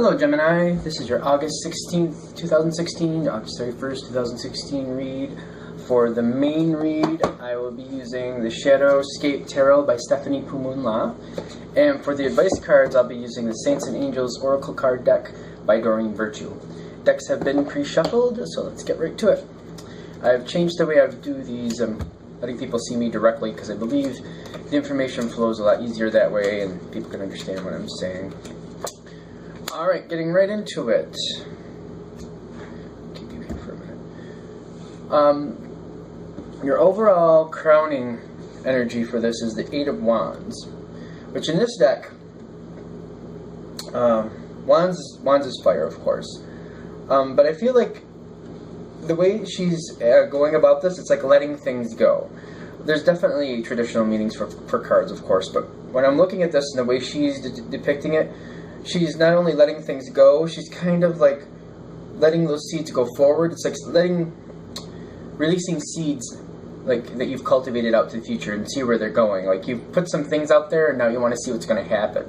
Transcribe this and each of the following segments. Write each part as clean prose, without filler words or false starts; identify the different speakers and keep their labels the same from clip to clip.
Speaker 1: Hello Gemini, this is your August 16th, 2016, August 31st, 2016 read. For the main read, I will be using the Shadowscape Tarot by Stephanie Pumunla. And for the advice cards, I'll be using the Saints and Angels Oracle card deck by Doreen Virtue. Decks have been pre-shuffled, so let's get right to it. I've changed the way I do these, letting people see me directly because I believe the information flows a lot easier that way and people can understand what I'm saying. Alright, getting right into it. Keep you here for a minute. Your overall crowning energy for this is the Eight of Wands, which in this deck, Wands is fire, of course. But I feel like the way she's going about this, it's like letting things go. There's definitely traditional meanings for cards, of course, but when I'm looking at this and the way she's depicting it, she's not only letting things go, she's kind of like letting those seeds go forward. It's like releasing seeds like that you've cultivated out to the future and see where they're going. Like you've put some things out there and now you want to see what's going to happen.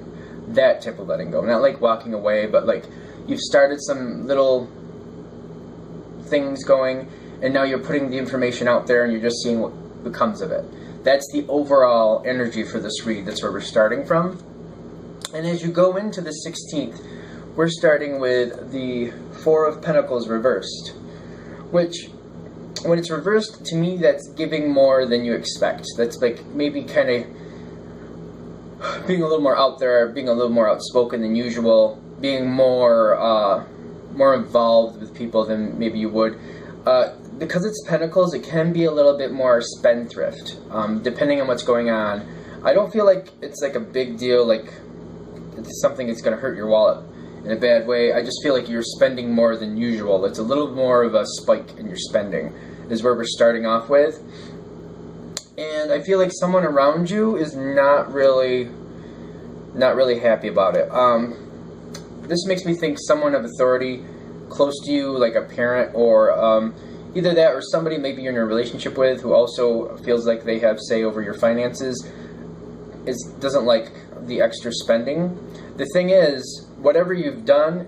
Speaker 1: That type of letting go. Not like walking away, but like you've started some little things going and now you're putting the information out there and you're just seeing what becomes of it. That's the overall energy for this read. That's where we're starting from. And as you go into the 16th, we're starting with the Four of Pentacles reversed, which, when it's reversed, to me, that's giving more than you expect. That's like maybe kind of being a little more out there, being a little more outspoken than usual, being more involved with people than maybe you would. Because it's Pentacles, it can be a little bit more spendthrift, depending on what's going on. I don't feel like it's like a big deal, like it's something that's going to hurt your wallet in a bad way. I just feel like you're spending more than usual. It's a little more of a spike in your spending is where we're starting off with. And I feel like someone around you is not really happy about it. This makes me think someone of authority close to you, like a parent or either that or somebody maybe you're in a relationship with who also feels like they have say over your finances, doesn't like the extra spending. The thing is, whatever you've done,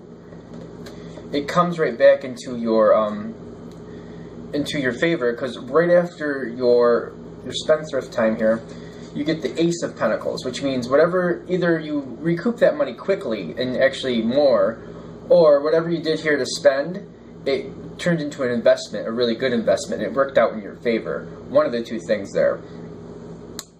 Speaker 1: it comes right back into your favor, because right after your spendthrift time here, you get the Ace of Pentacles, which means whatever, either you recoup that money quickly and actually more, or whatever you did here to spend, it turned into an investment, a really good investment. It worked out in your favor. One of the two things there.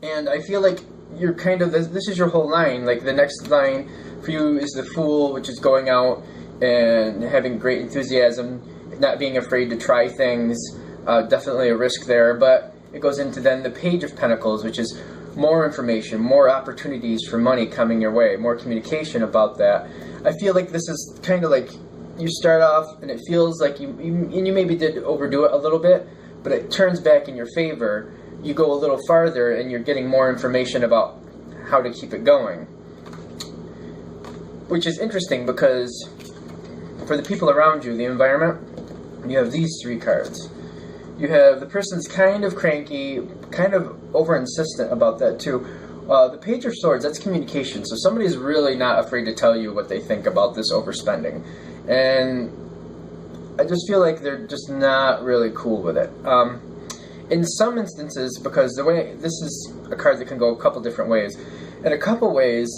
Speaker 1: And I feel like you're kind of, this is your whole line. Like the next line for you is the Fool, which is going out and having great enthusiasm, not being afraid to try things. Definitely a risk there, but it goes into then the Page of Pentacles, which is more information, more opportunities for money coming your way, more communication about that. I feel like this is kind of like you start off and it feels like you maybe did overdo it a little bit, but it turns back in your favor. You go a little farther and you're getting more information about how to keep it going. Which is interesting because for the people around you, the environment, you have these three cards. You have the person's kind of cranky, kind of over-insistent about that too. The Page of Swords, that's communication. So somebody's really not afraid to tell you what they think about this overspending. And I just feel like they're just not really cool with it. In some instances, because the way this is a card that can go a couple different ways. In a couple ways,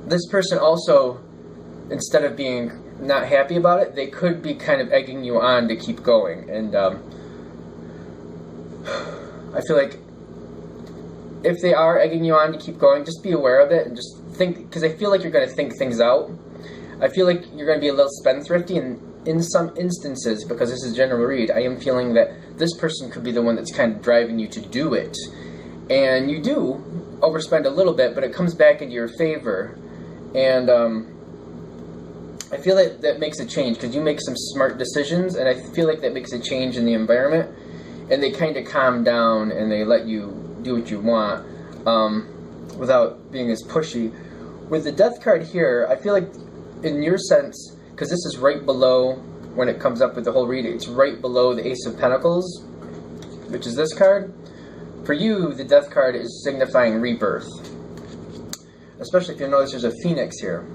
Speaker 1: this person also, instead of being not happy about it, they could be kind of egging you on to keep going. And I feel like if they are egging you on to keep going, just be aware of it and just think, because I feel like you're going to think things out. I feel like you're going to be a little spendthrifty, and in some instances, because this is a general read, I am feeling that this person could be the one that's kind of driving you to do it. And you do overspend a little bit, but it comes back into your favor. And I feel like that makes a change, because you make some smart decisions, and I feel like that makes a change in the environment. And they kind of calm down, and they let you do what you want without being as pushy. With the Death card here, I feel like in your sense, because this is right below, when it comes up with the whole read, it's right below the Ace of Pentacles, which is this card. For you, the Death card is signifying rebirth. Especially if you notice there's a phoenix here.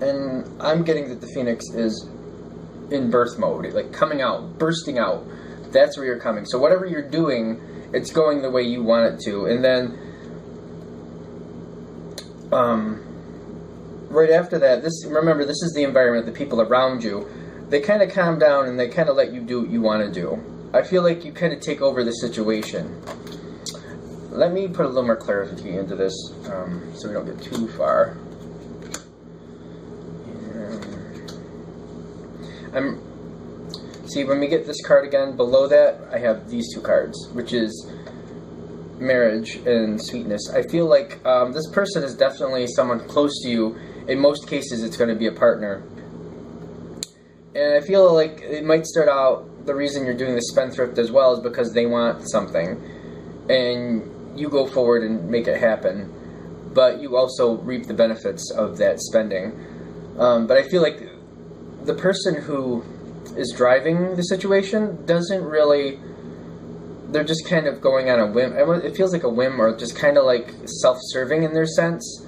Speaker 1: And I'm getting that the Phoenix is in birth mode, like coming out, bursting out. That's where you're coming. So whatever you're doing, it's going the way you want it to. And then right after that, remember, this is the environment, the people around you. They kind of calm down and they kind of let you do what you want to do. I feel like you kind of take over the situation. Let me put a little more clarity into this so we don't get too far. See, when we get this card again, below that, I have these two cards, which is marriage and sweetness. I feel like this person is definitely someone close to you. In most cases, it's going to be a partner. And I feel like it might start out, the reason you're doing the spendthrift as well is because they want something. And you go forward and make it happen. But you also reap the benefits of that spending. But I feel like the person who is driving the situation doesn't really, they're just kind of going on a whim. It feels like a whim, or just kind of like self-serving in their sense,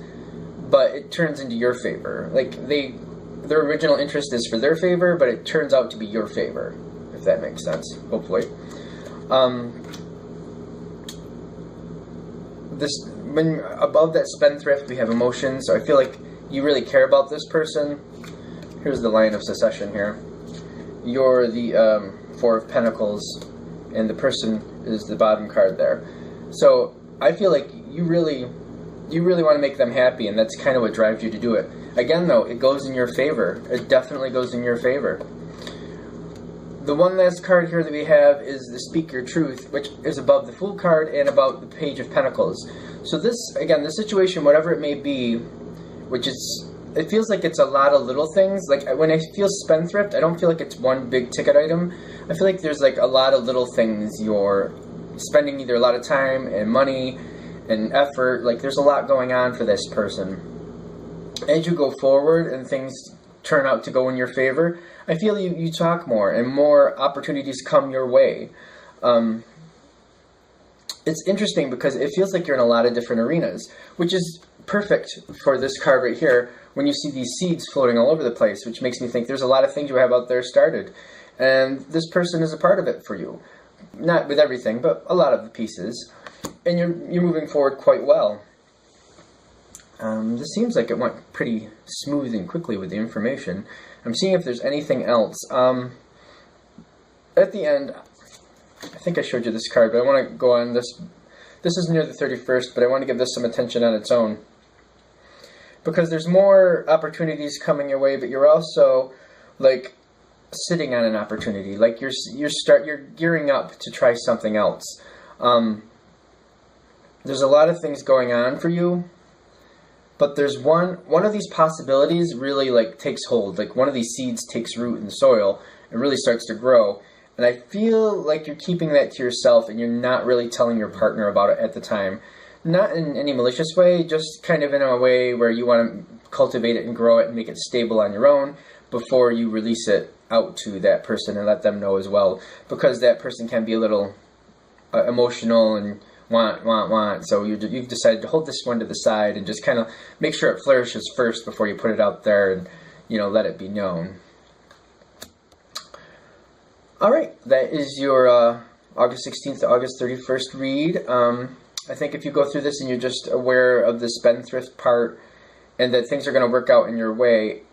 Speaker 1: but it turns into your favor. Like their original interest is for their favor, but it turns out to be your favor, if that makes sense, hopefully. When above that spendthrift, we have emotions, so I feel like you really care about this person. Here's the line of succession here. You're the Four of Pentacles, and the person is the bottom card there. So I feel like you really want to make them happy, and that's kind of what drives you to do it. Again, though, it goes in your favor. It definitely goes in your favor. The one last card here that we have is the Speak Your Truth, which is above the Fool card and about the Page of Pentacles. So this, again, the situation, whatever it may be, which is, it feels like it's a lot of little things. Like when I feel spendthrift, I don't feel like it's one big ticket item. I feel like there's like a lot of little things you're spending, either a lot of time and money and effort. Like there's a lot going on for this person. As you go forward and things turn out to go in your favor, I feel you talk more and more opportunities come your way. It's interesting because it feels like you're in a lot of different arenas, which is perfect for this card right here when you see these seeds floating all over the place, which makes me think there's a lot of things you have out there started. And this person is a part of it for you. Not with everything, but a lot of the pieces. And you're moving forward quite well. This seems like it went pretty smooth and quickly with the information. I'm seeing if there's anything else. At the end, I think I showed you this card, but I want to go on this. This is near the 31st, but I want to give this some attention on its own. Because there's more opportunities coming your way, but you're also, like, sitting on an opportunity. Like, you're gearing up to try something else. There's a lot of things going on for you, but there's one of these possibilities really, like, takes hold. Like, one of these seeds takes root in the soil and really starts to grow. And I feel like you're keeping that to yourself and you're not really telling your partner about it at the time. Not in any malicious way, just kind of in a way where you want to cultivate it and grow it and make it stable on your own before you release it out to that person and let them know as well. Because that person can be a little emotional and want. So you've decided to hold this one to the side and just kind of make sure it flourishes first before you put it out there and, you know, let it be known. Alright, that is your August 16th to August 31st read. I think if you go through this and you're just aware of the spendthrift part and that things are going to work out in your way,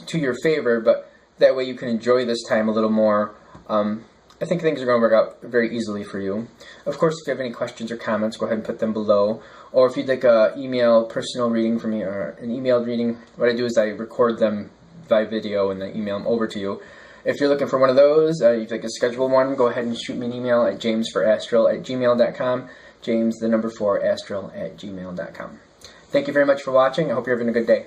Speaker 1: to your favor, but that way you can enjoy this time a little more, I think things are going to work out very easily for you. Of course, if you have any questions or comments, go ahead and put them below. Or if you'd like an email personal reading from me or an emailed reading, what I do is I record them by video and then email them over to you. If you're looking for one of those, if you'd like to schedule one, go ahead and shoot me an email at jamesforastral@gmail.com. James, the number 4, astral@gmail.com. Thank you very much for watching. I hope you're having a good day.